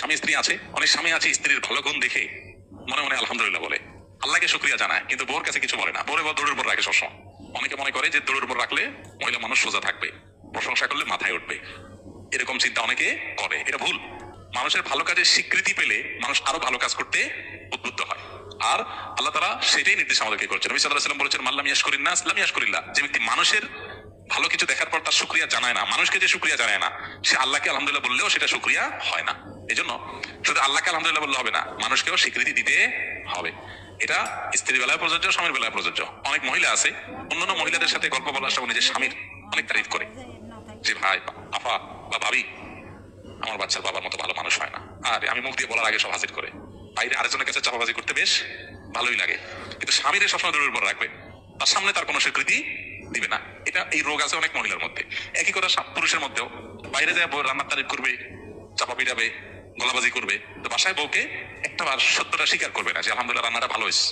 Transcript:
স্বামী স্ত্রী আছে, অনেক স্বামী আছে স্ত্রীর ভালো গুণ দেখে মনে মনে আলহামদুলিল্লাহ বলে, আল্লাহকে শুকরিয়া জানায়, কিন্তু বোর কাছে কিছু বলে না, বোরে দৌড়ের উপর রাখে সবসময়। অনেকে মনে করে যে দৌড়ের উপর রাখলে মহিলা মানুষ সোজা থাকবে, প্রশংসা করলে মাথায় উঠবে, এরকম চিন্তা অনেকে করে। এটা ভুল। মানুষের ভালো কাজের স্বীকৃতি পেলে মানুষ আরো ভালো কাজ করতে উদ্বুদ্ধ হয়। আর আল্লাহ তাআলা সেটাই নির্দেশ আমাদেরকে করছেন। নবী সাল্লাল্লাহু আলাইহি ওয়াসাল্লাম বলেছেন, মাল্লাম ইয়াশকুরিন নাস লাম ইয়াশকুরিল্লাহ। যে ব্যক্তি মানুষের ভালো কিছু দেখার পর তার শুকরিয়া জানায় না, মানুষকে যে শুকরিয়া জানায় না, সে আল্লাহকে আলহামদুলিল্লাহ বললেও সেটা শুকরিয়া হয় না। এই জন্য শুধু আল্লাহকে আলহামদুলিল্লাহ বললে হবে না, মানুষকেও স্বীকৃতি দিতে হবে। এটা স্ত্রীর বেলায় প্রযোজ্য, স্বামীর বেলায় প্রযোজ্য। অনেক মহিলা আছে অন্যান্য মহিলাদের সাথে গল্প বলার সময় নিজের স্বামীর অনেক তারিফ করে, যে ভাই, আফা বা ভাবি, আমার বাচ্চার বাবার মতো ভালো মানুষ হয় না। আর আমি মুখ দিয়ে বলার আগে সব হাজির করে, বাইরে আরেকজনের কাছে চাপাবাজি করতে বেশ ভালোই লাগে, কিন্তু স্বামীর সবসময় দূরের উপর রাখবে, তার সামনে তার কোনো স্বীকৃতি দিবে না। এটা এই রোগ আছে অনেক মহিলার মধ্যে। একই কথা পুরুষের মধ্যেও, বাইরে যায় বউ রান্নার তারিফ করবে, চাপা পিটাবে, গলাবাজি করবে, তো বাসায় বউকে একটা বার সত্যটা স্বীকার করবে না যে আলহামদুলিল্লাহ রান্নাটা ভালো হয়েছে।